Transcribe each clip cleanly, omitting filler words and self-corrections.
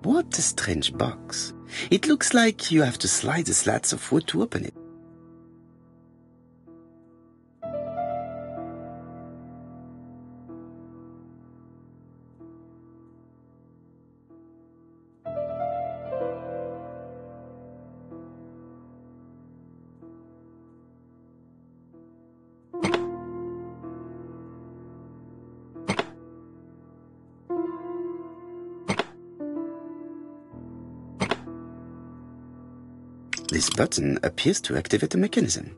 What a strange box. It looks like you have to slide the slats of wood to open it. This button appears to activate the mechanism.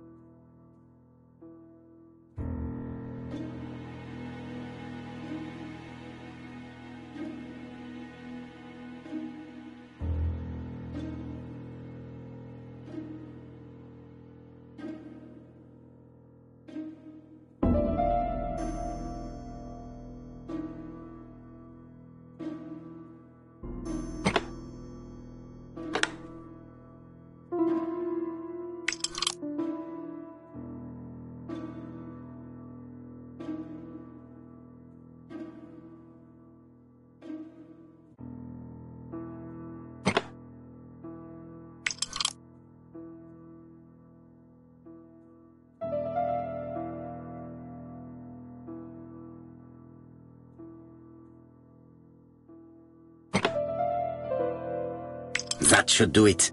That should do it.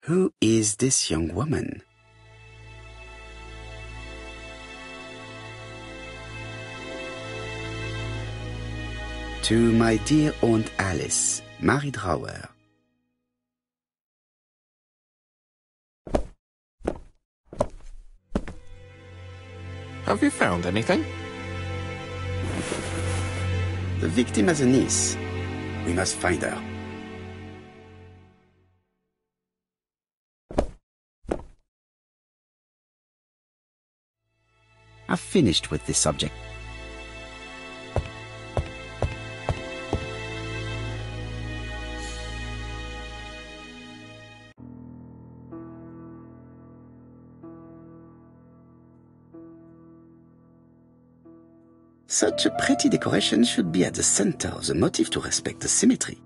Who is this young woman? To my dear Aunt Alice, Mary Drower. Have you found anything? The victim has a niece. We must find her. I've finished with this subject. Such a pretty decoration should be at the center of the motif to respect the symmetry.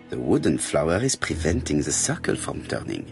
The wooden flower is preventing the circle from turning.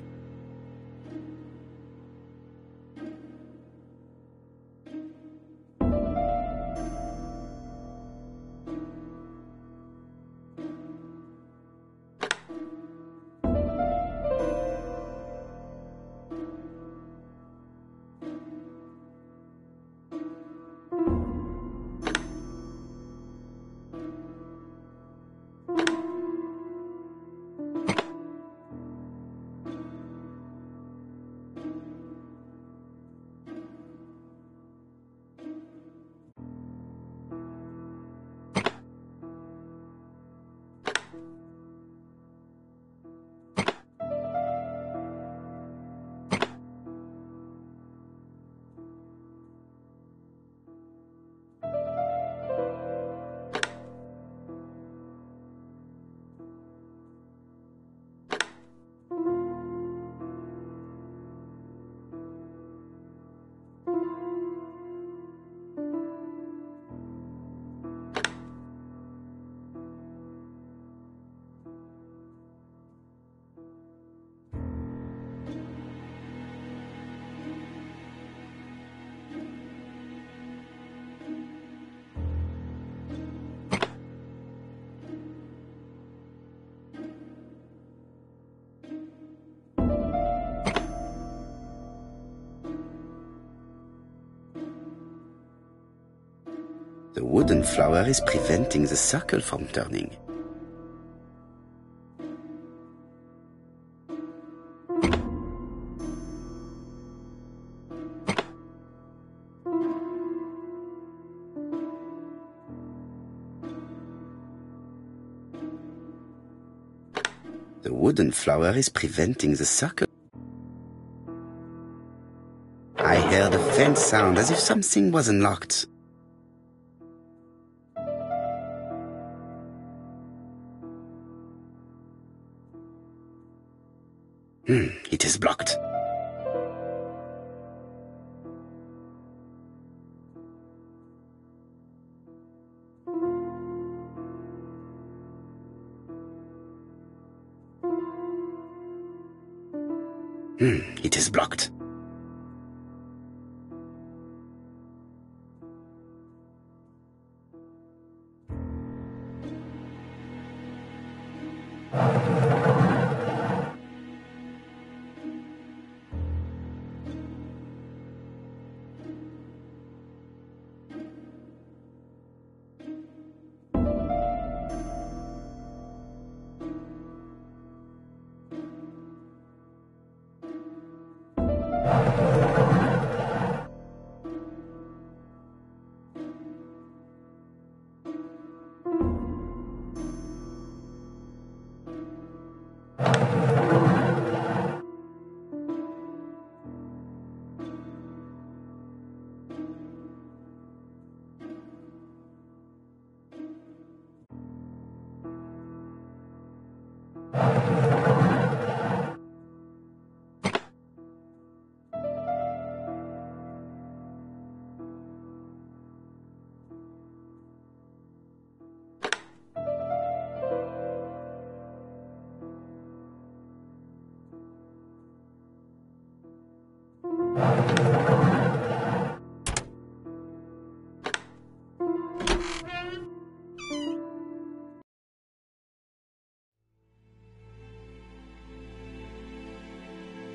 The wooden flower is preventing the circle from turning. The wooden flower is preventing the circle. I heard a faint sound as if something was unlocked. It is blocked. It is blocked.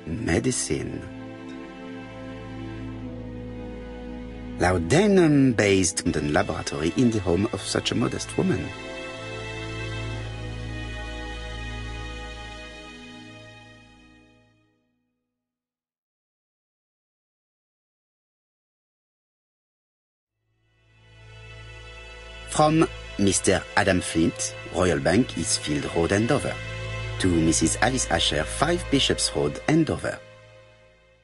Medicine. Laudanum-based London laboratory in the home of such a modest woman. From Mr. Adam Flint, Royal Bank, Eastfield Road, Andover. To Mrs. Alice Asher, 5 Bishops Road, Andover.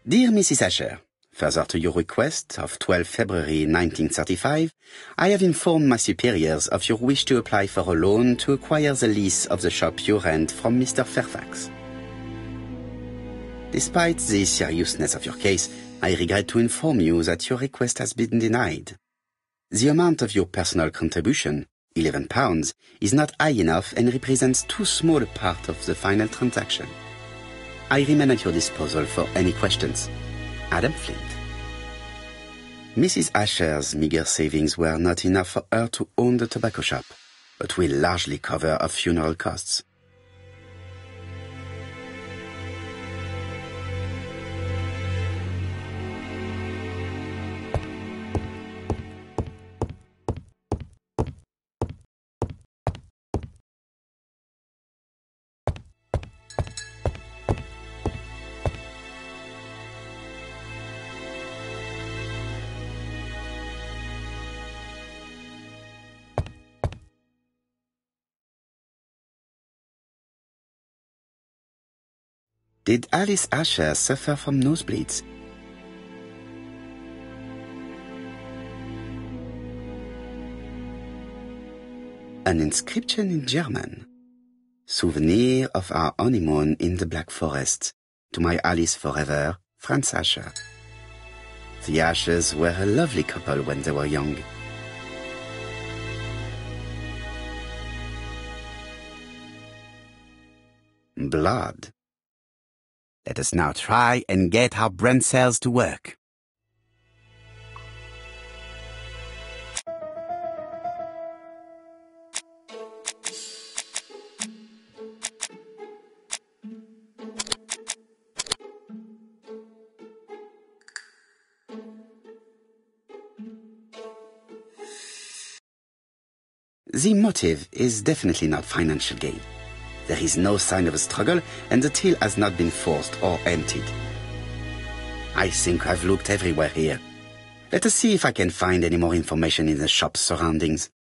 Dear Mrs. Asher, further to your request of 12 February 1935, I have informed my superiors of your wish to apply for a loan to acquire the lease of the shop you rent from Mr. Fairfax. Despite the seriousness of your case, I regret to inform you that your request has been denied. The amount of your personal contribution, £11, is not high enough and represents too small a part of the final transaction. I remain at your disposal for any questions. Adam Flint. Mrs. Asher's meager savings were not enough for her to own the tobacco shop, but will largely cover her funeral costs. Did Alice Asher suffer from nosebleeds? An inscription in German. Souvenir of our honeymoon in the Black Forest. To my Alice forever, Franz Asher. The Ashers were a lovely couple when they were young. Blood. Let us now try and get our brain cells to work. The motive is definitely not financial gain. There is no sign of a struggle, and the till has not been forced or emptied. I think I've looked everywhere here. Let us see if I can find any more information in the shop's surroundings.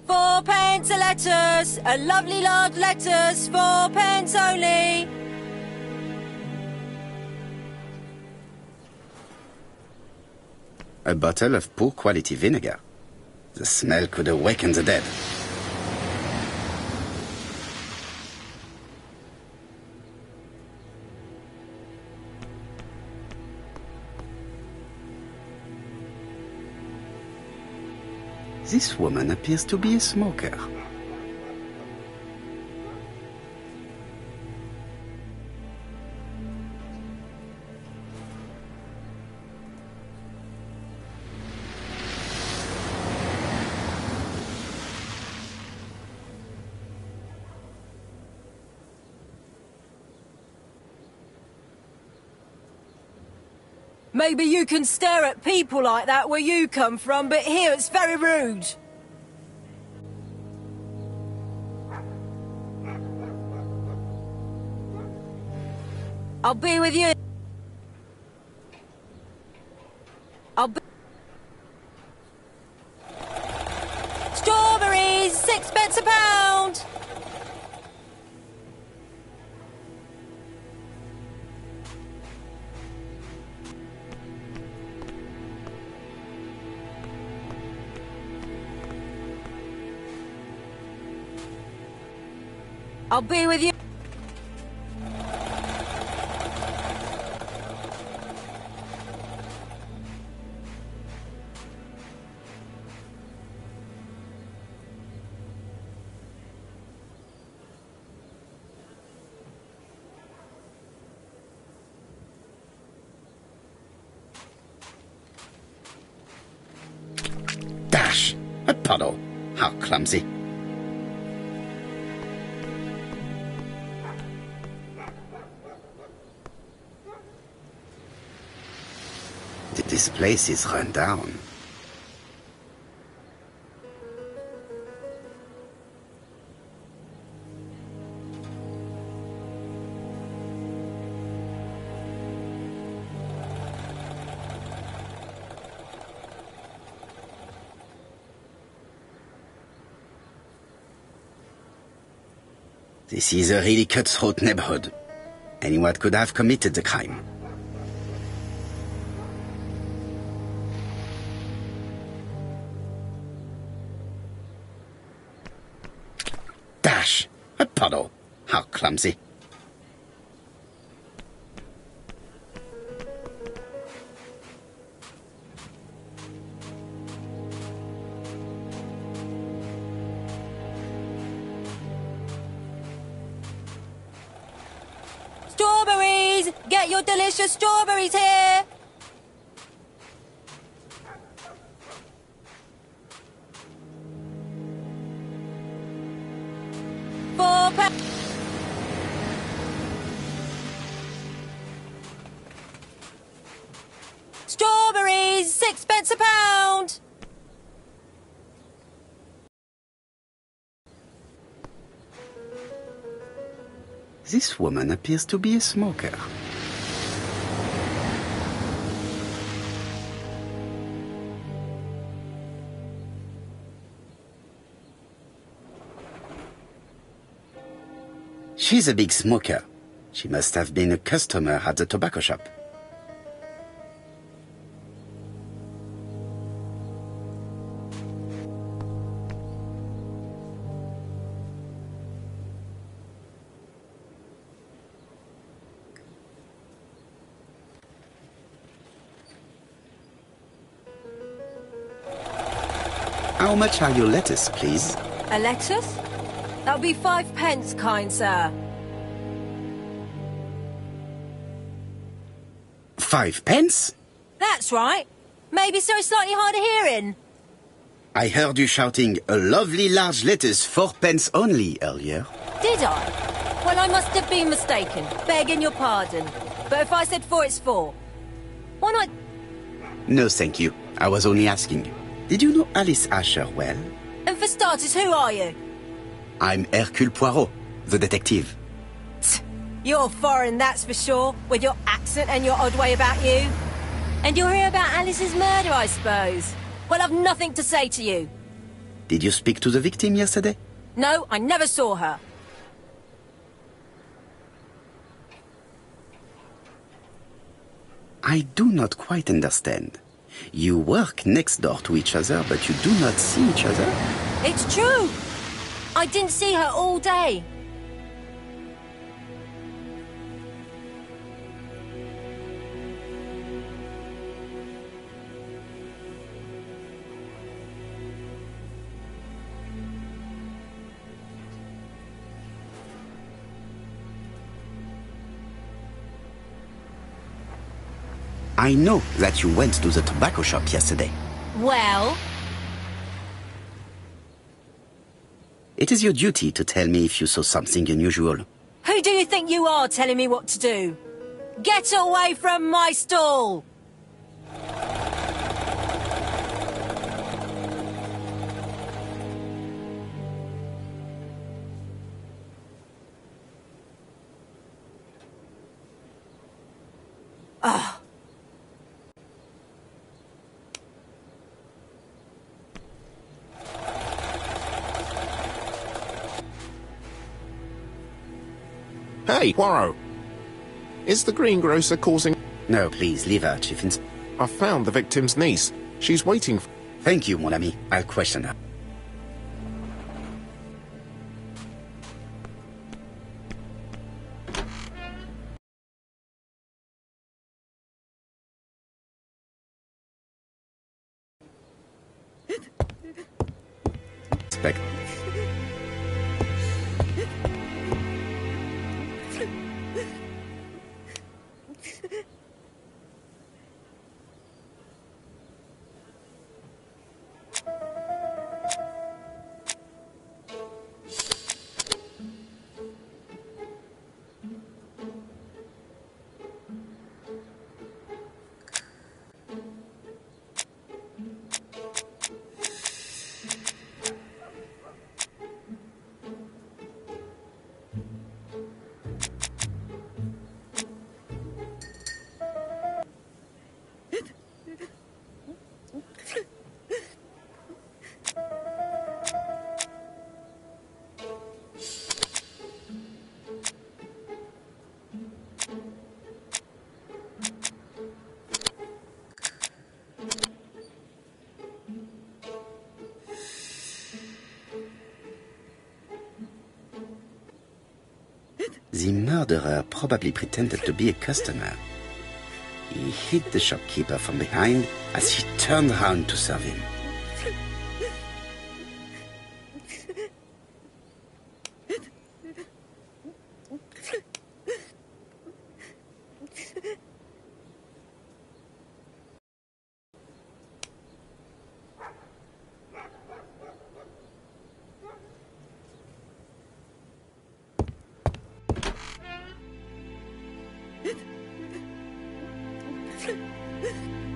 £4 a letters, a lovely large letters, £4 only. A bottle of poor quality vinegar. The smell could awaken the dead. This woman appears to be a smoker. Maybe you can stare at people like that where you come from, but here it's very rude. I'll be with you. I'll be... Strawberries, 6p a pound. I'll be with you. Dash! A puddle! How clumsy! This place is run down. This is a really cutthroat neighborhood. Anyone could have committed the crime. Dash! A puddle! How clumsy! Strawberries! Get your delicious strawberries here! £4. Strawberries, 6p a pound. This woman appears to be a smoker. She's a big smoker. She must have been a customer at the tobacco shop. How much are your lettuce, please? A lettuce? That'll be 5 pence, kind sir. 5 pence? That's right. Maybe so slightly hard of hearing. I heard you shouting, "A lovely large lettuce, 4 pence only," earlier. Did I? Well, I must have been mistaken. Begging your pardon. But if I said 4, it's 4. Why not? No, thank you. I was only asking. Did you know Alice Asher well? And for starters, who are you? I'm Hercule Poirot, the detective. You're foreign, that's for sure, with your accent and your odd way about you. And you'll hear about Alice's murder, I suppose. Well, I've nothing to say to you. Did you speak to the victim yesterday? No, I never saw her. I do not quite understand. You work next door to each other, but you do not see each other? It's true. I didn't see her all day. I know that you went to the tobacco shop yesterday. Well? It is your duty to tell me if you saw something unusual. Who do you think you are telling me what to do? Get away from my stall! Ah. Hey, Poirot. Is the greengrocer causing... No, please, leave her, Chief Inspector. I found the victim's niece. She's waiting for... Thank you, mon ami. I'll question her. Inspector. The murderer probably pretended to be a customer. He hit the shopkeeper from behind as she turned around to serve him.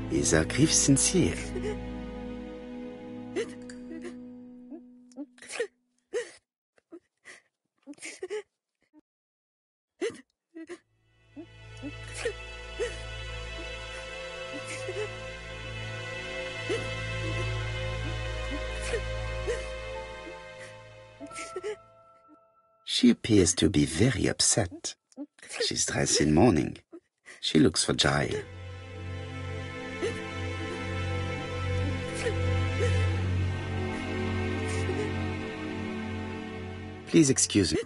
Is her grief sincere? She appears to be very upset. She's dressed in mourning. She looks fragile. Please excuse me.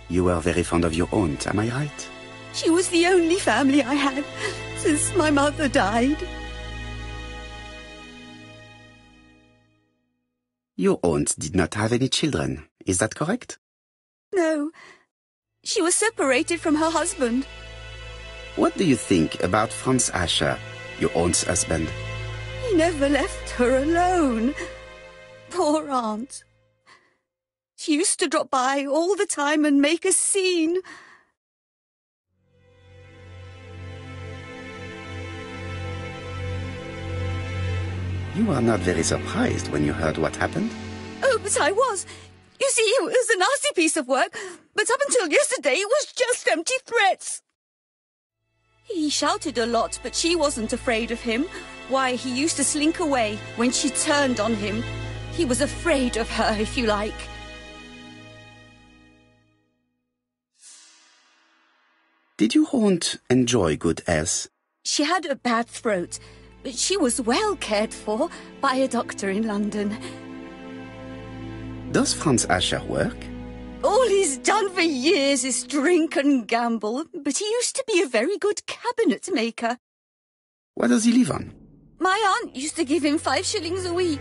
You were very fond of your aunt, am I right? She was the only family I had since my mother died. Your aunt did not have any children, is that correct? No. She was separated from her husband. What do you think about Franz Asher, your aunt's husband? He never left her alone. Poor aunt. She used to drop by all the time and make a scene. You are not very surprised when you heard what happened? Oh, but I was. You see, it was a nasty piece of work, but up until yesterday it was just empty threats. He shouted a lot, but she wasn't afraid of him. Why, he used to slink away when she turned on him. He was afraid of her, if you like. Did your aunt enjoy good health? She had a bad throat, but she was well cared for by a doctor in London. Does Franz Asher work? All he's done for years is drink and gamble, but he used to be a very good cabinet maker. What does he live on? My aunt used to give him 5 shillings a week.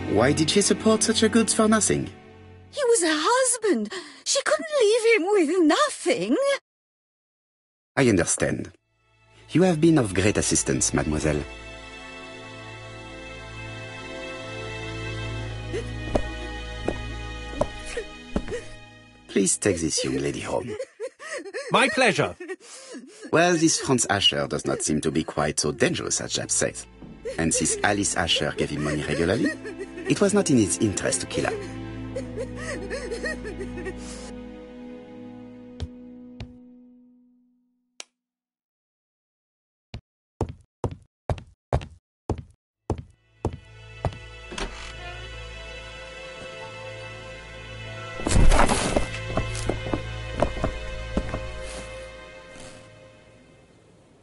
Why did she support such a goods for nothing? He was her husband. She couldn't leave him with nothing. I understand. You have been of great assistance, mademoiselle. Please take this young lady home. My pleasure. Well, this Franz Asher does not seem to be quite so dangerous as Jab says. And since Alice Asher gave him money regularly, it was not in his interest to kill her.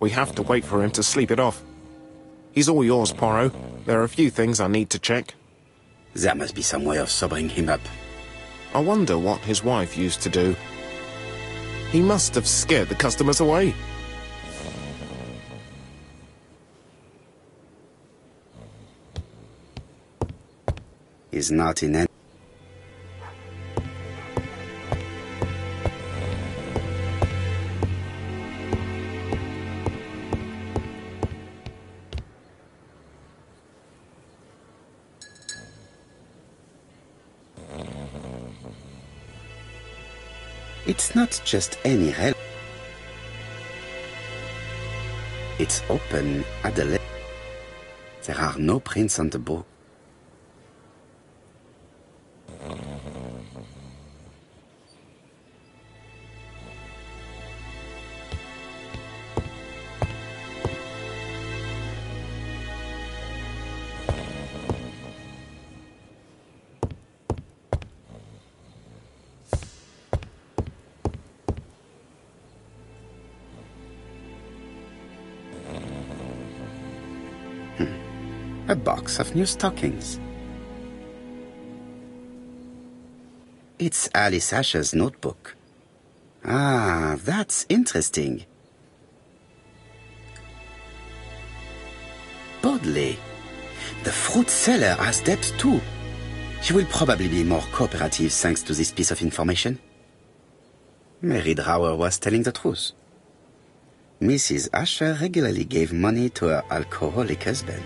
We have to wait for him to sleep it off. He's all yours, Poirot. There are a few things I need to check. There must be some way of sobering him up. I wonder what his wife used to do. He must have scared the customers away. He's not in any... It's not just any rail. It's open at the left. There are no prints on the book. A box of new stockings. It's Alice Asher's notebook. Ah, that's interesting. Bodley. The fruit seller has debt too. She will probably be more cooperative thanks to this piece of information. Mary Drower was telling the truth. Mrs. Asher regularly gave money to her alcoholic husband.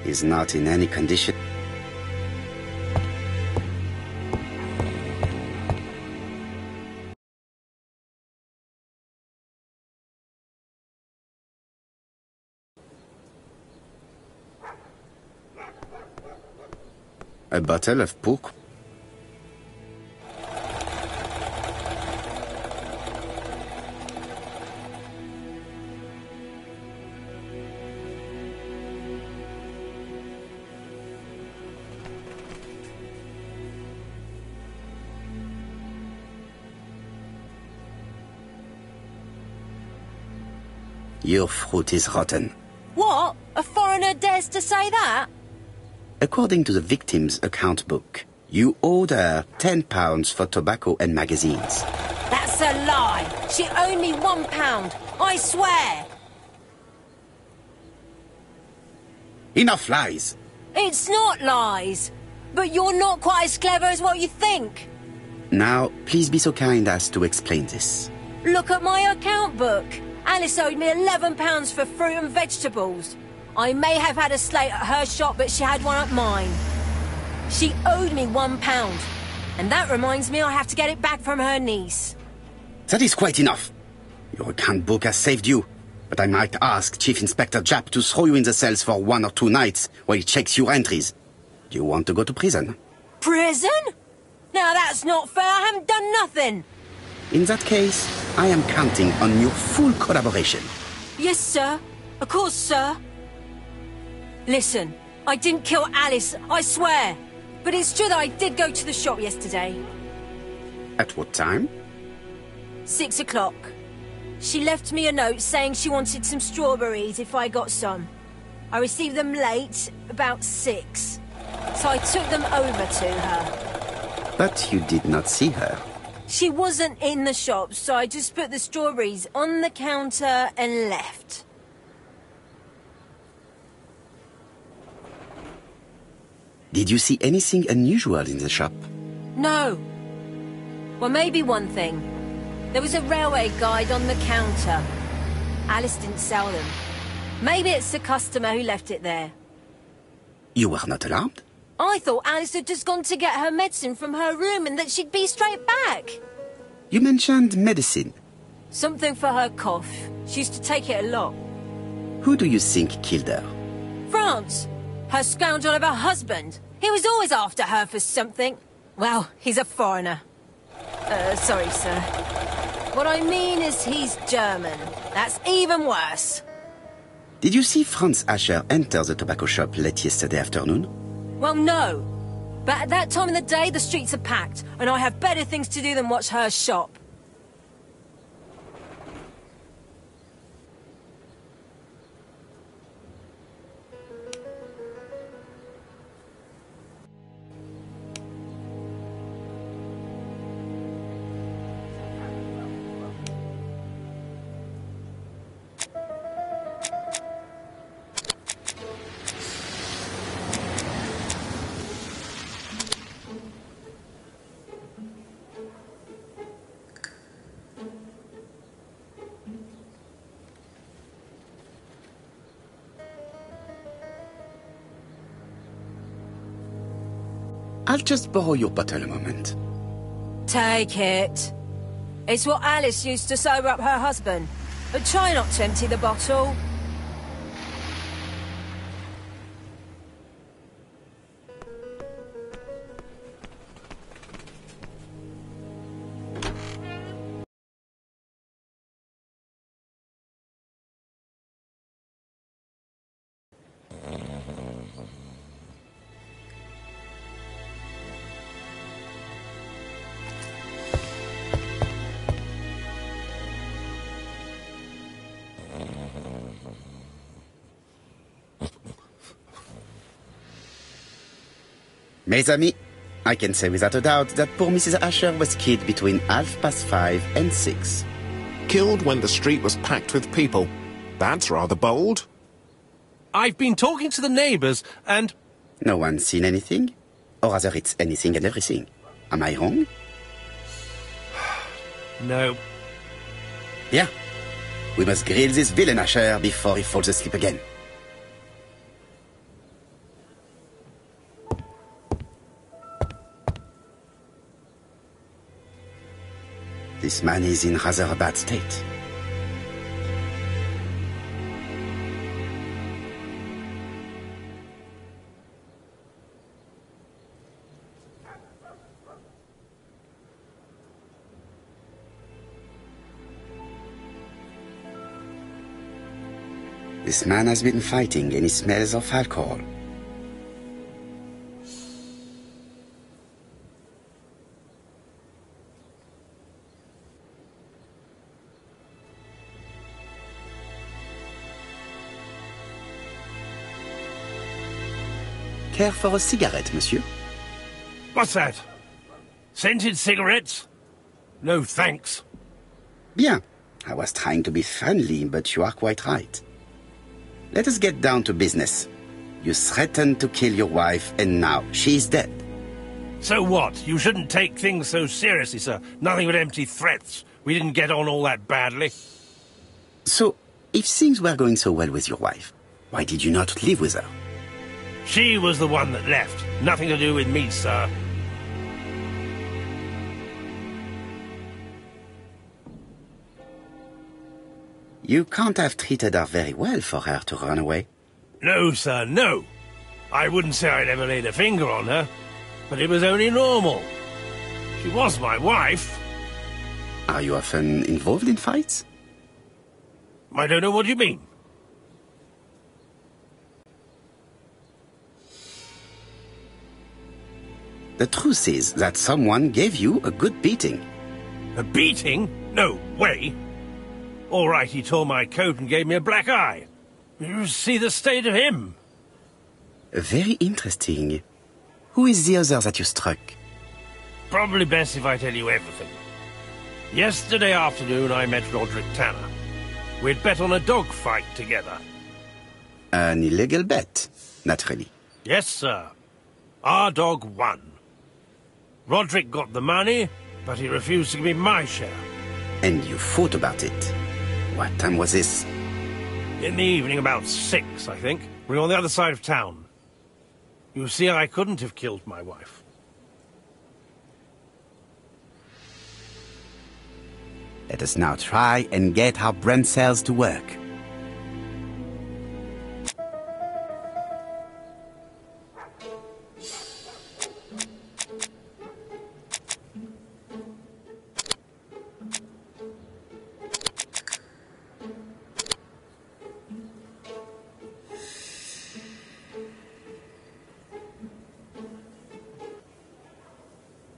is not in any condition. A bottle of pork. Your fruit is rotten. What? A foreigner dares to say that? According to the victim's account book, you owed her £10 for tobacco and magazines. That's a lie. She owed me £1. I swear. Enough lies! It's not lies. But you're not quite as clever as what you think. Now, please be so kind as to explain this. Look at my account book. Alice owed me £11 for fruit and vegetables. I may have had a slate at her shop, but she had one at mine. She owed me £1. And that reminds me I have to get it back from her niece. That is quite enough. Your account book has saved you, but I might ask Chief Inspector Japp to throw you in the cells for 1 or 2 nights while he checks your entries. Do you want to go to prison? Prison? Now that's not fair. I haven't done nothing. In that case, I am counting on your full collaboration. Yes, sir. Of course, sir. Listen, I didn't kill Alice, I swear. But it's true that I did go to the shop yesterday. At what time? 6 o'clock. She left me a note saying she wanted some strawberries if I got some. I received them late, about 6. So I took them over to her. But you did not see her. She wasn't in the shop, so I just put the strawberries on the counter and left. Did you see anything unusual in the shop? No. Well, maybe one thing. There was a railway guide on the counter. Alice didn't sell them. Maybe it's the customer who left it there. You were not alarmed? I thought Alice had just gone to get her medicine from her room and that she'd be straight back. You mentioned medicine. Something for her cough. She used to take it a lot. Who do you think killed her? France. Her scoundrel of a husband. He was always after her for something. Well, he's a foreigner. Sorry, sir. What I mean is he's German. That's even worse. Did you see Franz Asher enter the tobacco shop late yesterday afternoon? Well, no. But at that time of the day, the streets are packed, and I have better things to do than watch her shop. I'll just borrow your bottle a moment. Take it. It's what Alice used to sober up her husband. But try not to empty the bottle. Mes amis, I can say without a doubt that poor Mrs. Asher was killed between 5:30 and 6. Killed when the street was packed with people. That's rather bold. I've been talking to the neighbours, and... No one's seen anything? Or rather, it's anything and everything. Am I wrong? No. Yeah. We must grill this villain Asher before he falls asleep again. This man is in rather a bad state. This man has been fighting and he smells of alcohol. Care for a cigarette, monsieur? What's that? Scented cigarettes? No, thanks. Bien. I was trying to be friendly, but you are quite right. Let us get down to business. You threatened to kill your wife, and now she is dead. So what? You shouldn't take things so seriously, sir. Nothing but empty threats. We didn't get on all that badly. So, if things were going so well with your wife, why did you not live with her? She was the one that left. Nothing to do with me, sir. You can't have treated her very well for her to run away. No, sir, no. I wouldn't say I'd ever laid a finger on her, but it was only normal. She was my wife. Are you often involved in fights? I don't know what you mean. The truth is that someone gave you a good beating. A beating? No way. All right, he tore my coat and gave me a black eye. You see the state of him. Very interesting. Who is the other that you struck? Probably best if I tell you everything. Yesterday afternoon I met Roderick Tanner. We'd bet on a dog fight together. An illegal bet, naturally. Yes, sir. Our dog won. Roderick got the money, but he refused to give me my share. And you fought about it. What time was this? In the evening, about 6, I think. We were on the other side of town. You see, I couldn't have killed my wife. Let us now try and get our brain cells to work.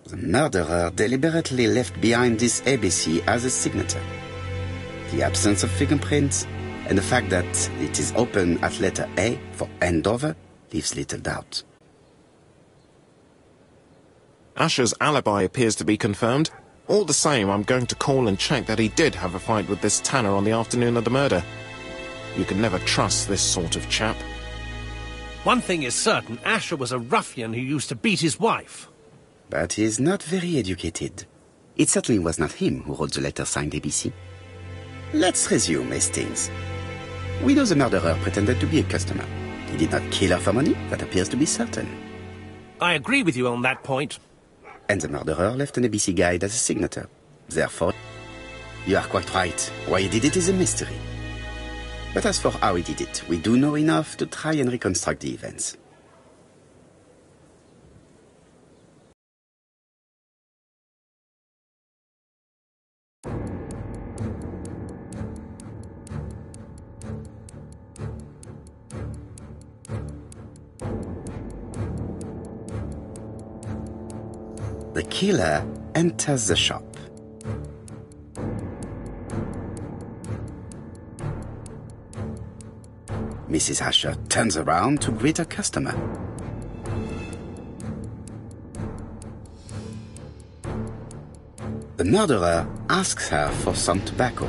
The murderer deliberately left behind this ABC as a signature. The absence of fingerprints and the fact that it is open at letter A for Andover leaves little doubt. Asher's alibi appears to be confirmed. All the same, I'm going to call and check that he did have a fight with this Tanner on the afternoon of the murder. You can never trust this sort of chap. One thing is certain, Asher was a ruffian who used to beat his wife. But he is not very educated. It certainly was not him who wrote the letter signed ABC. Let's resume, Hastings. We know the murderer pretended to be a customer. He did not kill her for money, that appears to be certain. I agree with you on that point. And the murderer left an ABC guide as a signature. Therefore, you are quite right. Why he did it is a mystery. But as for how he did it, we do know enough to try and reconstruct the events. The killer enters the shop. Mrs. Asher turns around to greet her customer. The murderer asks her for some tobacco.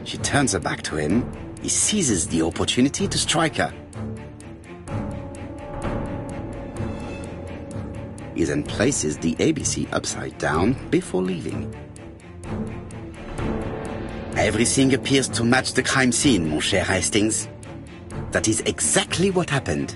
She turns her back to him. He seizes the opportunity to strike her. He then places the ABC upside down before leaving. Everything appears to match the crime scene, mon cher Hastings. That is exactly what happened.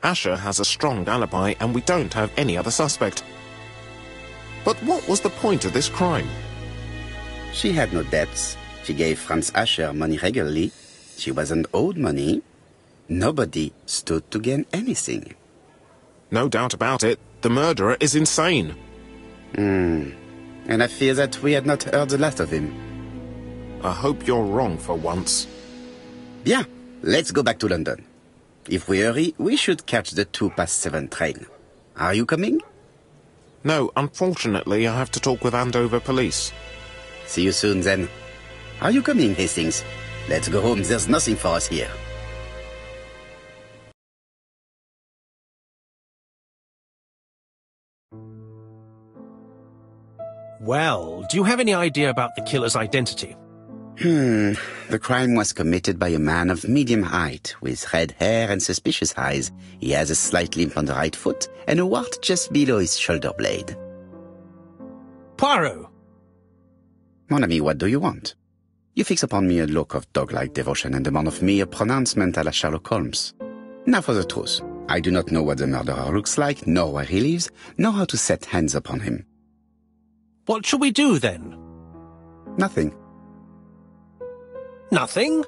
Asher has a strong alibi and we don't have any other suspect. But what was the point of this crime? She had no debts. She gave Franz Asher money regularly. She wasn't owed money. Nobody stood to gain anything. No doubt about it, the murderer is insane. And I fear that we had not heard the last of him. I hope you're wrong for once. Bien, let's go back to London. If we hurry, we should catch the 7:02 train. Are you coming? No, unfortunately, I have to talk with Andover police. See you soon, then. Are you coming, Hastings? Let's go home. There's nothing for us here. Well, do you have any idea about the killer's identity? The crime was committed by a man of medium height, with red hair and suspicious eyes. He has a slight limp on the right foot and a wart just below his shoulder blade. Poirot! Mon ami, what do you want? You fix upon me a look of dog-like devotion and demand of me a pronouncement à la Sherlock Holmes. Now for the truth. I do not know what the murderer looks like, nor where he lives, nor how to set hands upon him. What shall we do, then? Nothing. Nothing?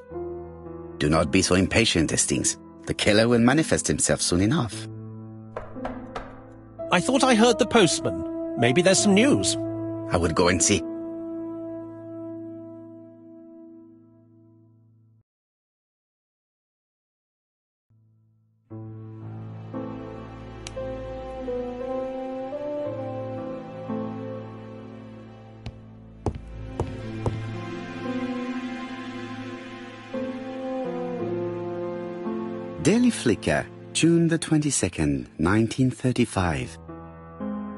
Do not be so impatient, Hastings. The killer will manifest himself soon enough. I thought I heard the postman. Maybe there's some news. I will go and see. Daily Flicker, June the 22nd, 1935.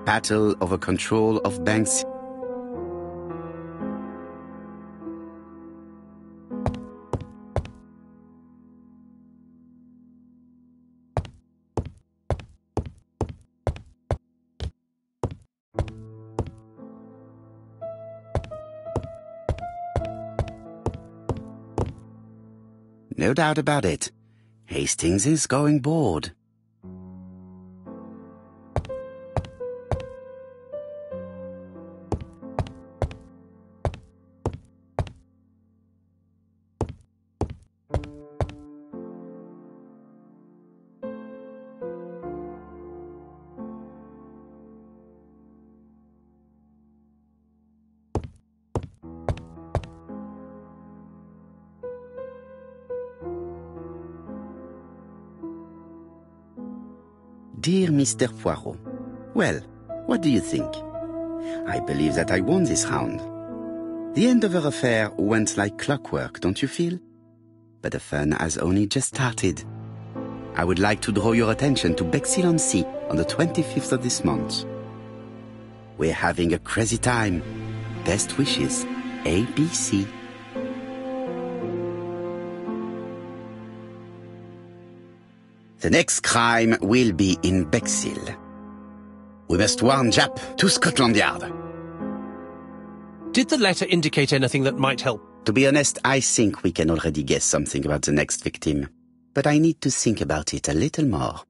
Battle over control of banks. No doubt about it. Hastings is going bored. Dear Mr. Poirot, well, what do you think? I believe that I won this round. The Andover affair went like clockwork, don't you feel? But the fun has only just started. I would like to draw your attention to Bexhill-on-Sea on the 25th of this month. We're having a crazy time. Best wishes, ABC. The next crime will be in Bexhill. We must warn Jap to Scotland Yard. Did the letter indicate anything that might help? To be honest, I think we can already guess something about the next victim. But I need to think about it a little more.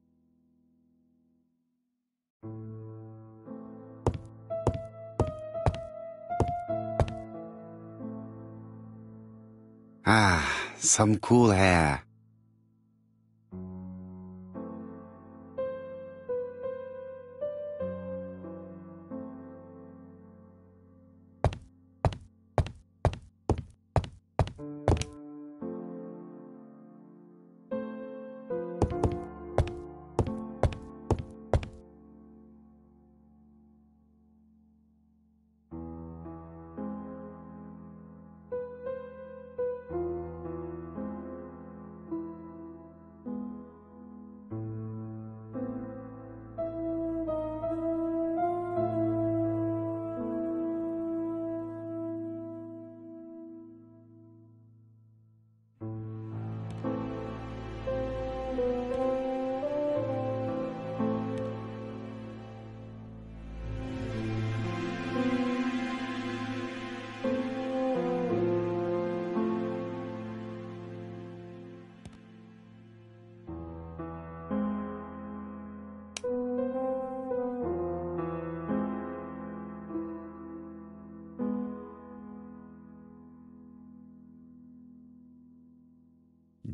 Ah, some cool hair.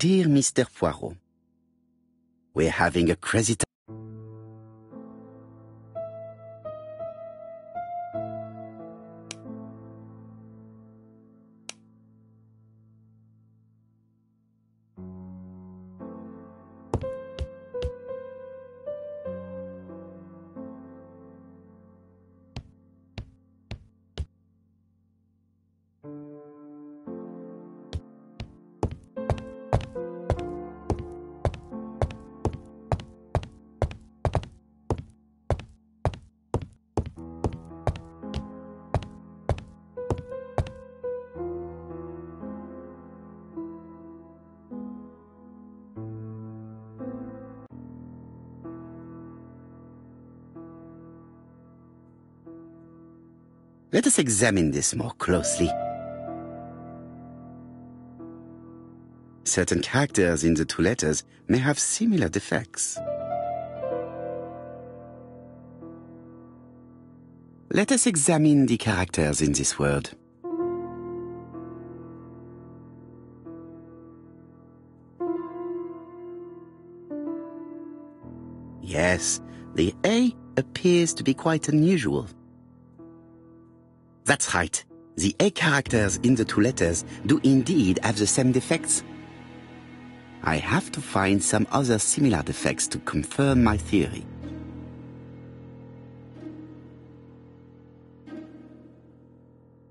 Dear Mr. Poirot, we're having a crazy time. Let us examine this more closely. Certain characters in the two letters may have similar defects. Let us examine the characters in this word. Yes, the A appears to be quite unusual. That's right. The A characters in the two letters do indeed have the same defects. I have to find some other similar defects to confirm my theory.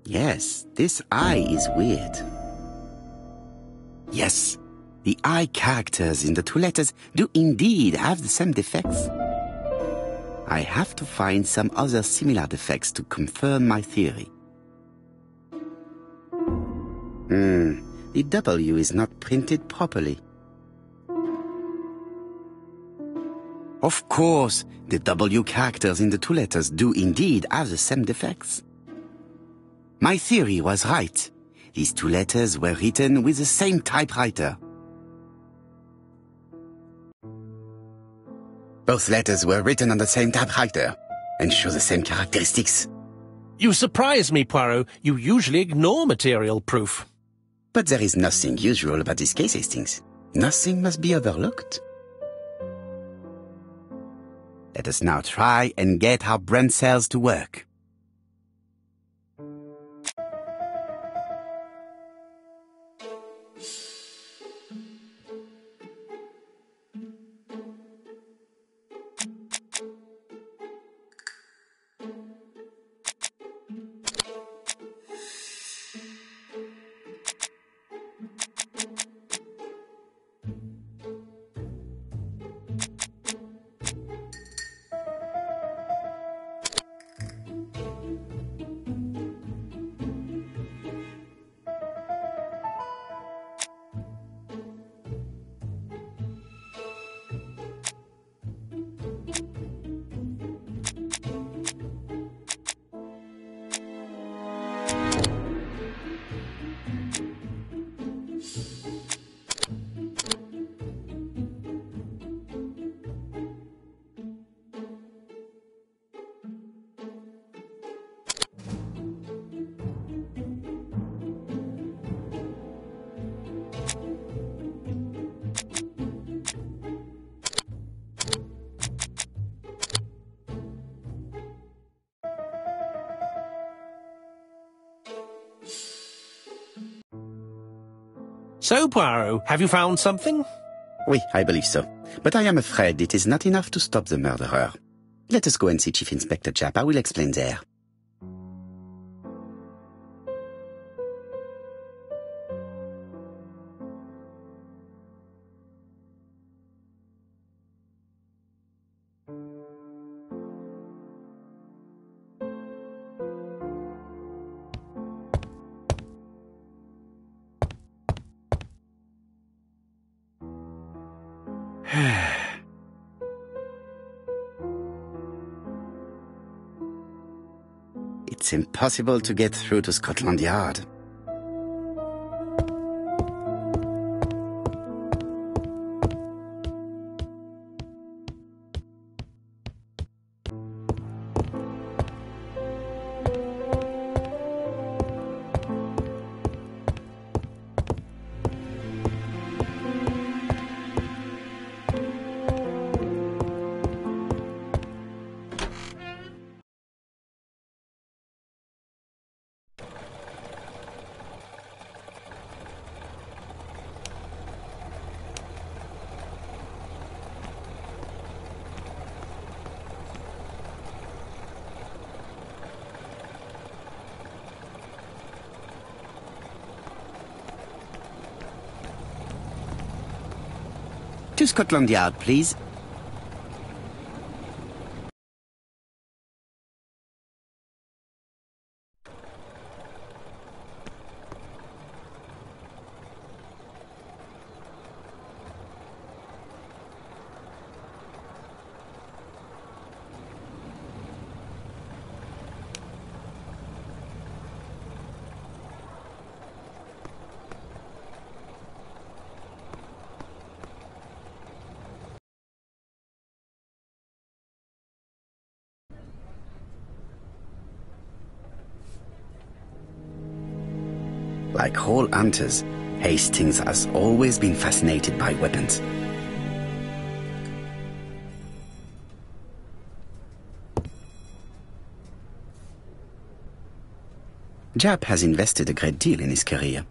Yes, this I is weird. Yes, the I characters in the two letters do indeed have the same defects. I have to find some other similar defects to confirm my theory. The W is not printed properly. Of course, the W characters in the two letters do indeed have the same defects. My theory was right. These two letters were written with the same typewriter. Both letters were written on the same typewriter and show the same characteristics. You surprise me, Poirot. You usually ignore material proof. But there is nothing usual about this case, Hastings. Nothing must be overlooked. Let us now try and get our brain cells to work. So, Poirot, have you found something? Oui, I believe so. But I am afraid it is not enough to stop the murderer. Let us go and see Chief Inspector Japp. I will explain there. It's impossible to get through to Scotland Yard. To Scotland Yard, please. Like all hunters, Hastings has always been fascinated by weapons. Jap has invested a great deal in his career.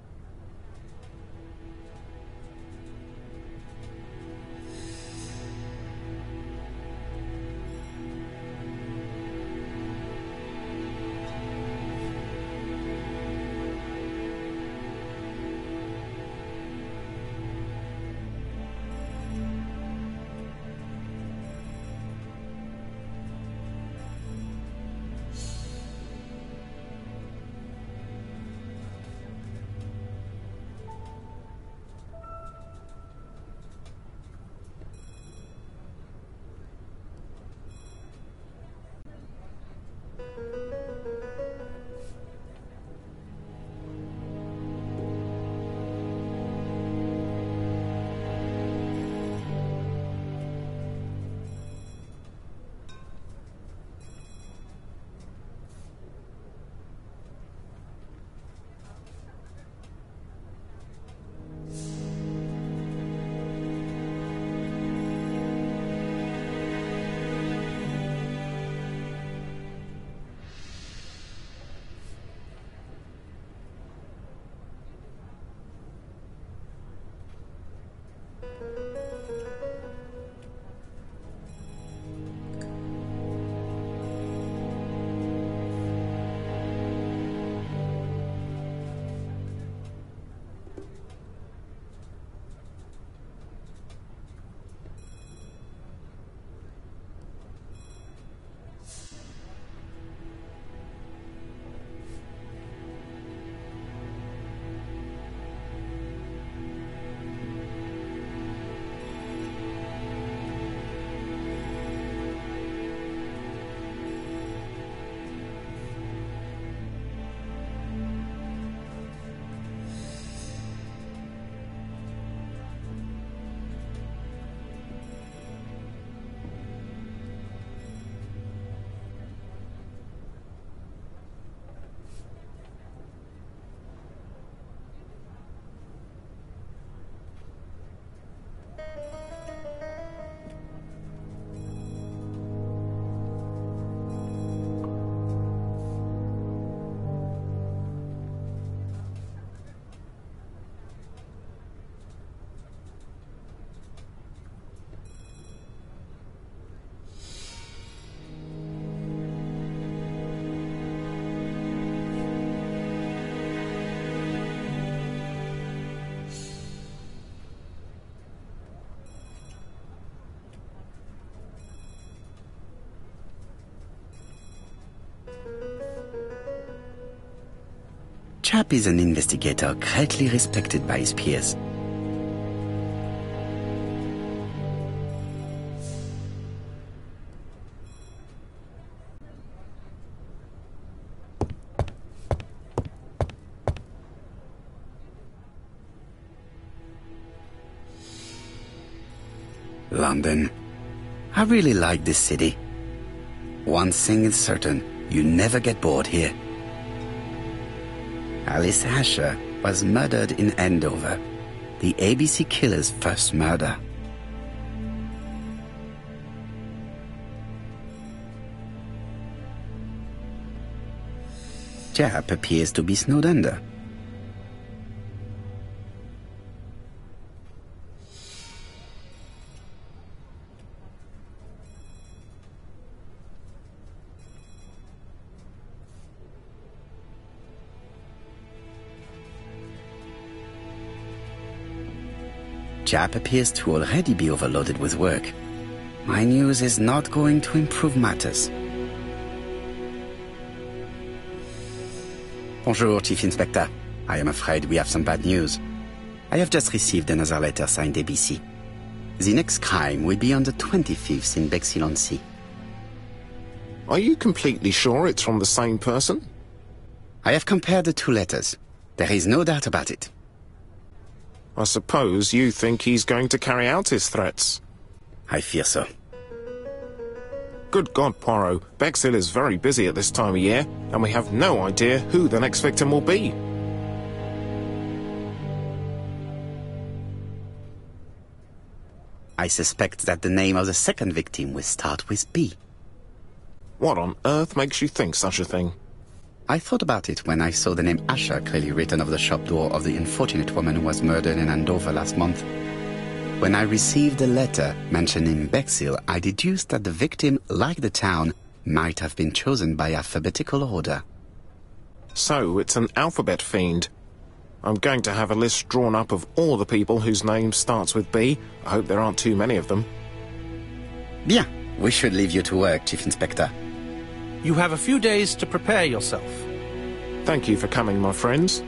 Jap is an investigator greatly respected by his peers. London. I really like this city. One thing is certain, you never get bored here. Alice Asher was murdered in Andover, the ABC killer's first murder. Jap appears to be snowed under. Jap appears to already be overloaded with work. My news is not going to improve matters. Bonjour, Chief Inspector. I am afraid we have some bad news. I have just received another letter signed ABC. The next crime will be on the 25th in Bexhill-on-Sea. Are you completely sure it's from the same person? I have compared the two letters. There is no doubt about it. I suppose you think he's going to carry out his threats. I fear so. Good God, Poirot. Bexhill is very busy at this time of year, and we have no idea who the next victim will be. I suspect that the name of the second victim will start with B. What on earth makes you think such a thing? I thought about it when I saw the name Asher clearly written over the shop door of the unfortunate woman who was murdered in Andover last month. When I received a letter mentioning Bexhill, I deduced that the victim, like the town, might have been chosen by alphabetical order. So, it's an alphabet fiend. I'm going to have a list drawn up of all the people whose name starts with B. I hope there aren't too many of them. Bien. We should leave you to work, Chief Inspector. You have a few days to prepare yourself. Thank you for coming, my friends.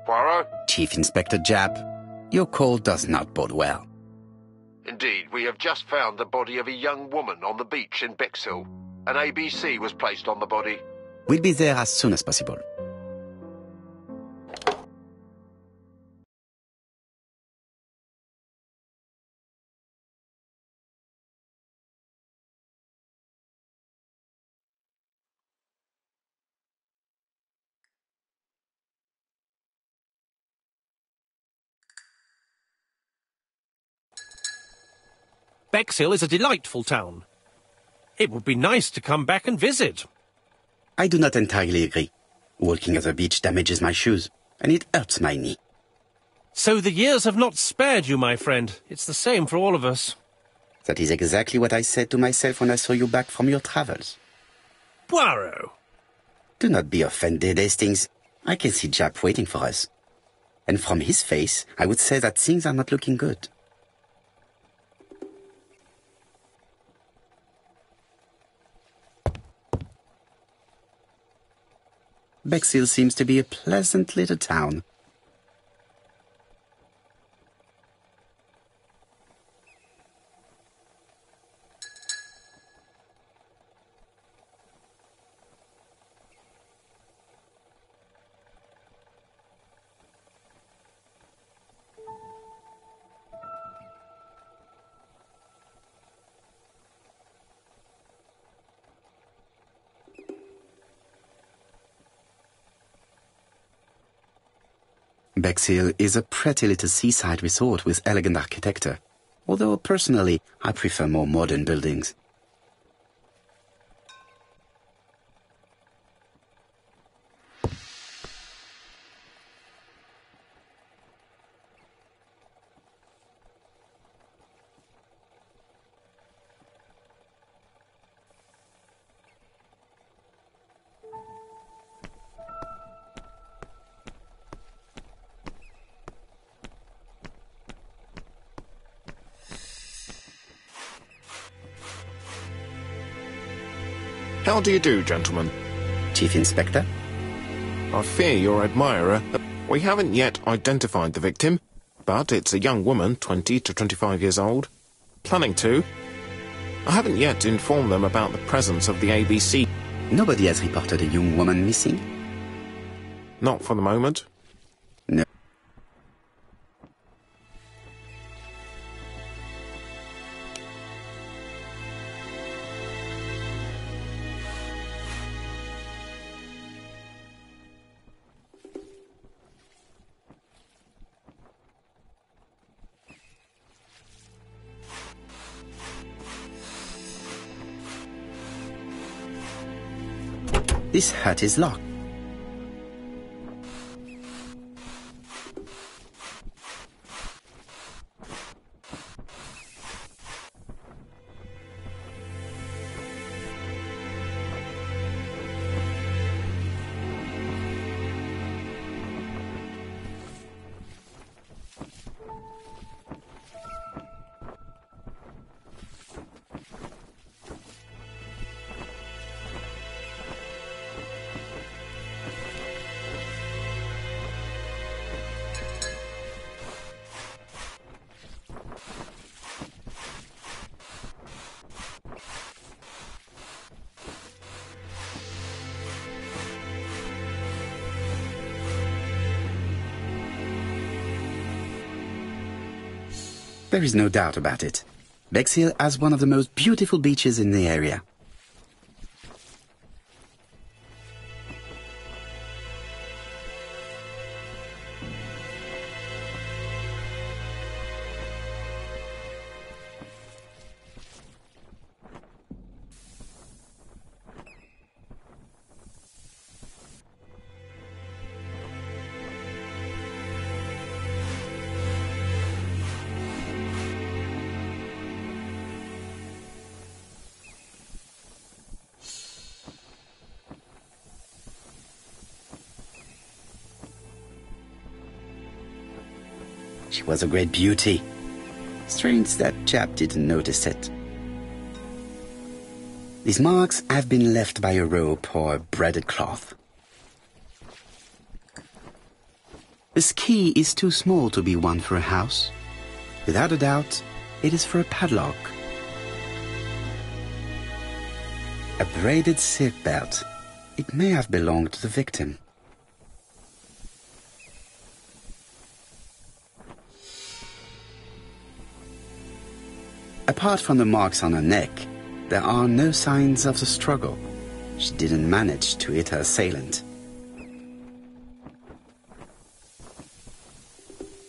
Poirot? Chief Inspector Jap, your call does not bode well. Indeed, we have just found the body of a young woman on the beach in Bexhill. An ABC was placed on the body. We'll be there as soon as possible. Bexhill is a delightful town. It would be nice to come back and visit. I do not entirely agree. Walking at the beach damages my shoes, and it hurts my knee. So the years have not spared you, my friend. It's the same for all of us. That is exactly what I said to myself when I saw you back from your travels. Poirot! Do not be offended, Hastings. I can see Jap waiting for us. And from his face, I would say that things are not looking good. Bexhill seems to be a pleasant little town. Bexhill is a pretty little seaside resort with elegant architecture, although personally I prefer more modern buildings. How do you do, gentlemen? Chief Inspector? I fear your admirer. We haven't yet identified the victim, but it's a young woman, 20 to 25 years old. Planning to. I haven't yet informed them about the presence of the ABC. Nobody has reported a young woman missing? Not for the moment. No. This hut is locked. There is no doubt about it. Bexhill has one of the most beautiful beaches in the area. She was a great beauty. Strange that chap didn't notice it. These marks have been left by a rope or a braided cloth. This key is too small to be one for a house. Without a doubt, it is for a padlock. A braided silk belt. It may have belonged to the victim. Apart from the marks on her neck, there are no signs of the struggle. She didn't manage to hit her assailant.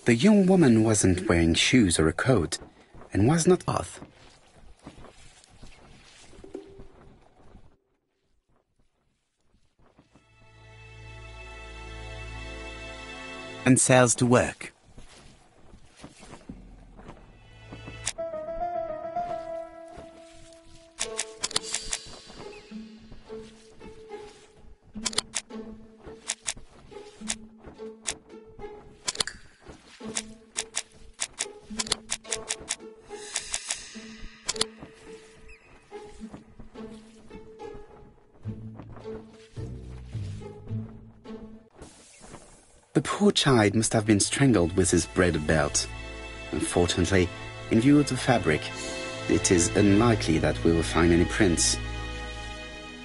The young woman wasn't wearing shoes or a coat, and was not off. And cells to work. The poor child must have been strangled with his braided belt. Unfortunately, in view of the fabric, it is unlikely that we will find any prints.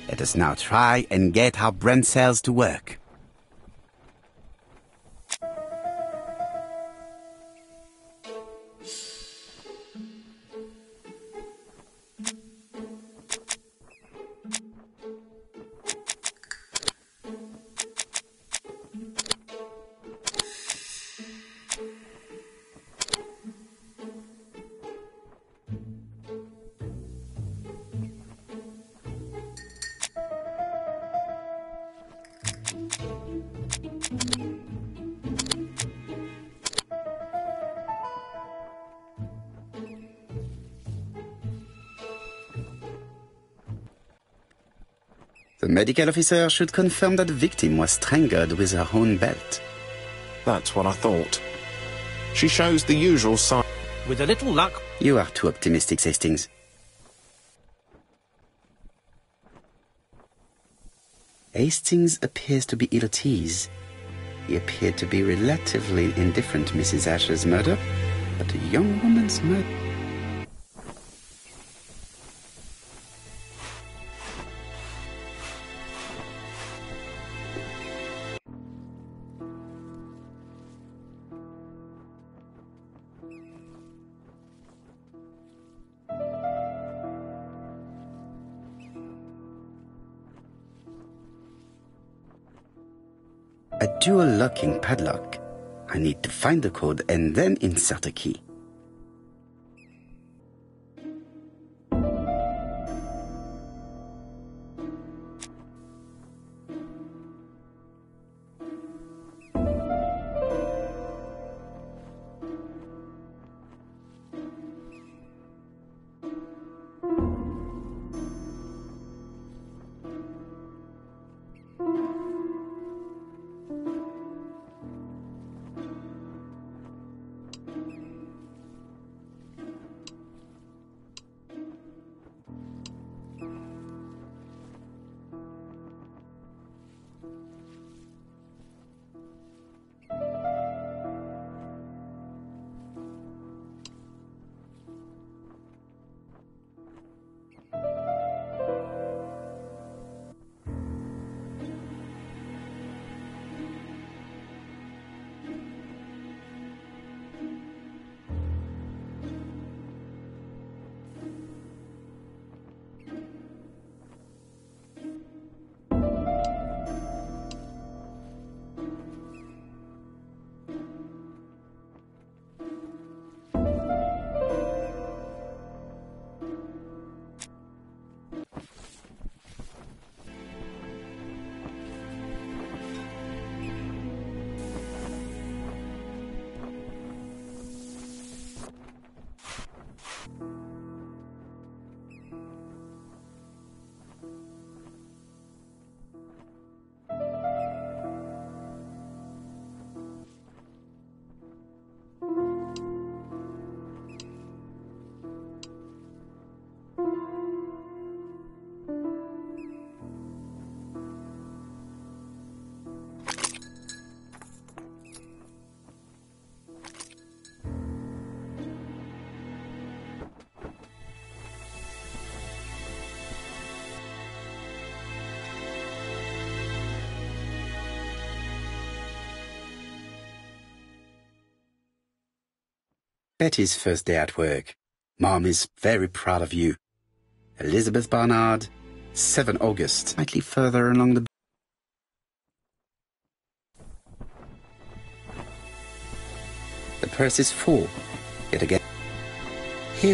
Let us now try and get our brain cells to work. The medical officer should confirm that the victim was strangled with her own belt. That's what I thought. She shows the usual sign. With a little luck... You are too optimistic, Hastings. Hastings appears to be ill at ease. He appeared to be relatively indifferent to Mrs. Asher's murder, but a young woman's murder... A dual locking padlock. I need to find the code and then insert a key. Betty's first day at work. Mom is very proud of you. Elizabeth Barnard, 7 August, slightly further along the... The purse is full. Yet again...